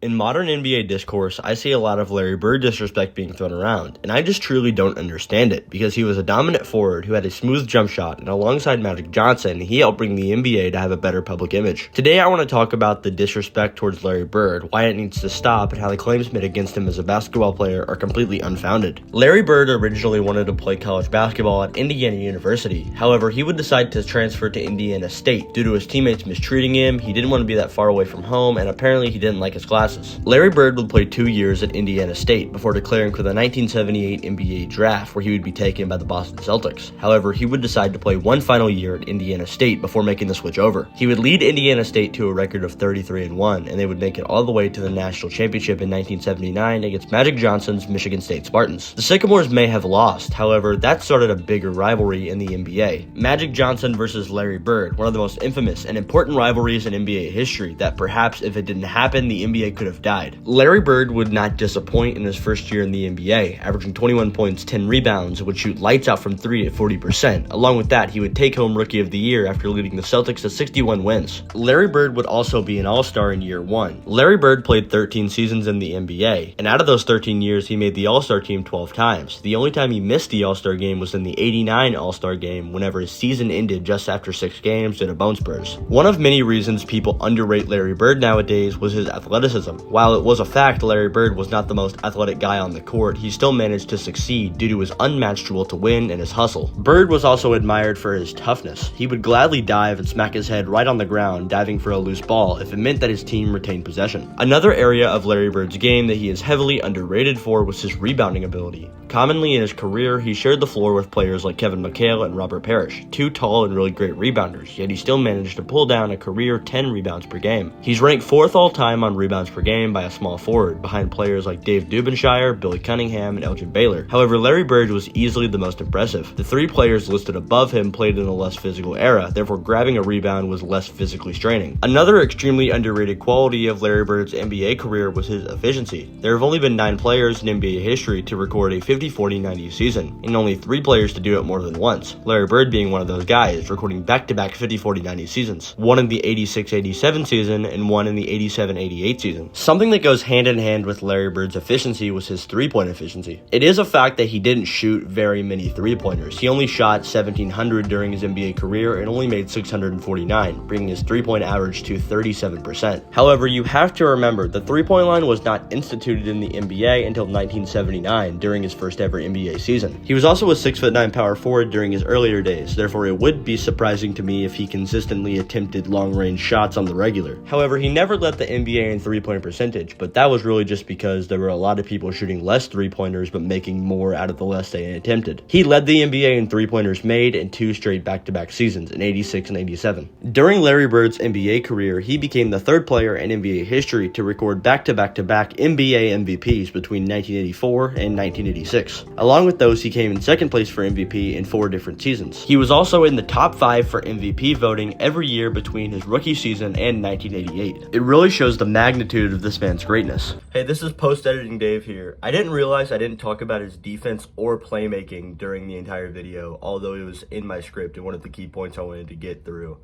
In modern NBA discourse, I see a lot of Larry Bird disrespect being thrown around, and I just truly don't understand it, because he was a dominant forward who had a smooth jump shot, and alongside Magic Johnson, he helped bring the NBA to have a better public image. Today I want to talk about the disrespect towards Larry Bird, why it needs to stop, and how the claims made against him as a basketball player are completely unfounded. Larry Bird originally wanted to play college basketball at Indiana University. However, he would decide to transfer to Indiana State. Due to his teammates mistreating him, he didn't want to be that far away from home, and apparently he didn't like his classes. Larry Bird would play 2 years at Indiana State before declaring for the 1978 NBA draft, where he would be taken by the Boston Celtics. However, he would decide to play one final year at Indiana State before making the switch over. He would lead Indiana State to a record of 33-1, and they would make it all the way to the national championship in 1979 against Magic Johnson's Michigan State Spartans. The Sycamores may have lost, however, that started a bigger rivalry in the NBA. Magic Johnson versus Larry Bird, one of the most infamous and important rivalries in NBA history that perhaps if it didn't happen, the NBA could have died. Larry Bird would not disappoint in his first year in the NBA, averaging 21 points, 10 rebounds, and would shoot lights out from 3 at 40%. Along with that, he would take home Rookie of the Year after leading the Celtics to 61 wins. Larry Bird would also be an All-Star in year 1. Larry Bird played 13 seasons in the NBA, and out of those 13 years, he made the All-Star team 12 times. The only time he missed the All-Star game was in the 89 All-Star game, whenever his season ended just after 6 games due to bone spurs. One of many reasons people underrate Larry Bird nowadays was his athleticism. While it was a fact Larry Bird was not the most athletic guy on the court, he still managed to succeed due to his unmatched will to win and his hustle. Bird was also admired for his toughness. He would gladly dive and smack his head right on the ground diving for a loose ball if it meant that his team retained possession. Another area of Larry Bird's game that he is heavily underrated for was his rebounding ability. Commonly in his career, he shared the floor with players like Kevin McHale and Robert Parrish, two tall and really great rebounders, yet he still managed to pull down a career 10 rebounds per game. He's ranked 4th all-time on rebounds per game by a small forward, behind players like Dave Dubenshire, Billy Cunningham, and Elgin Baylor. However, Larry Bird was easily the most impressive. The 3 players listed above him played in a less physical era, therefore grabbing a rebound was less physically straining. Another extremely underrated quality of Larry Bird's NBA career was his efficiency. There have only been 9 players in NBA history to record a 50-40-90 season, and only 3 players to do it more than once, Larry Bird being one of those guys, recording back-to-back 50-40-90 seasons, one in the 86-87 season and one in the 87-88 season. Something that goes hand in hand with Larry Bird's efficiency was his three-point efficiency. It is a fact that he didn't shoot very many three-pointers. He only shot 1,700 during his NBA career and only made 649, bringing his three-point average to 37%. However, you have to remember the three-point line was not instituted in the NBA until 1979 during his first ever NBA season. He was also a 6'9" power forward during his earlier days, therefore it would be surprising to me if he consistently attempted long-range shots on the regular. However, he never led the NBA in three-point percentage, but that was really just because there were a lot of people shooting less three-pointers but making more out of the less they attempted. He led the NBA in three-pointers made in 2 straight back-to-back seasons in 86 and 87. During Larry Bird's NBA career, he became the 3rd player in NBA history to record back-to-back-to-back NBA MVPs between 1984 and 1986. Along with those, he came in 2nd place for MVP in 4 different seasons. He was also in the top 5 for MVP voting every year between his rookie season and 1988. It really shows the magnitude of this man's greatness. Hey, this is Post-Editing Dave here. I didn't realize I didn't talk about his defense or playmaking during the entire video, although it was in my script and one of the key points I wanted to get through.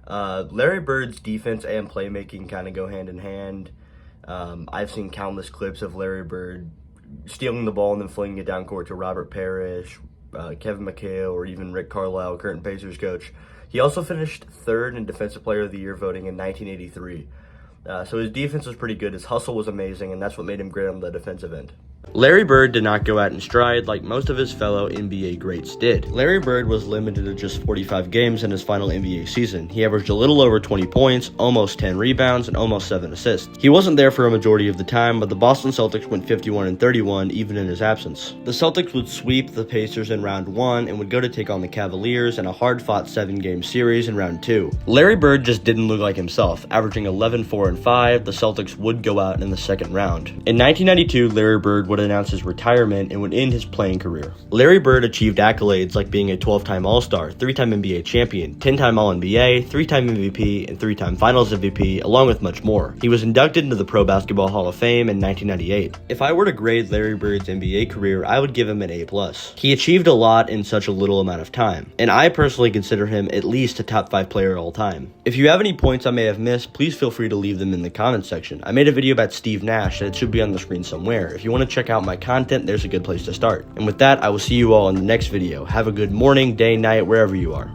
Larry Bird's defense and playmaking kind of go hand in hand. I've seen countless clips of Larry Bird stealing the ball and then flinging it down court to Robert Parrish, Kevin McHale, or even Rick Carlisle, current Pacers coach. He also finished 3rd in Defensive Player of the Year voting in 1983. So his defense was pretty good, his hustle was amazing, and that's what made him great on the defensive end. Larry Bird did not go out in stride like most of his fellow NBA greats did. Larry Bird was limited to just 45 games in his final NBA season. He averaged a little over 20 points, almost 10 rebounds, and almost 7 assists. He wasn't there for a majority of the time, but the Boston Celtics went 51-31 even in his absence. The Celtics would sweep the Pacers in round 1 and would go to take on the Cavaliers in a hard-fought 7-game series in round 2. Larry Bird just didn't look like himself. Averaging 11-4-5, the Celtics would go out in the 2nd round. In 1992, Larry Bird would announce his retirement and would end his playing career. Larry Bird achieved accolades like being a 12-time All-Star, 3-time NBA champion, 10-time All-NBA, 3-time MVP, and 3-time Finals MVP, along with much more. He was inducted into the Pro Basketball Hall of Fame in 1998. If I were to grade Larry Bird's NBA career, I would give him an A+. He achieved a lot in such a little amount of time, and I personally consider him at least a top 5 player all time. If you have any points I may have missed, please feel free to leave them them in the comment section. I made a video about Steve Nash that should be on the screen somewhere. If you want to check out my content, there's a good place to start. And with that, I will see you all in the next video. Have a good morning, day, night, wherever you are.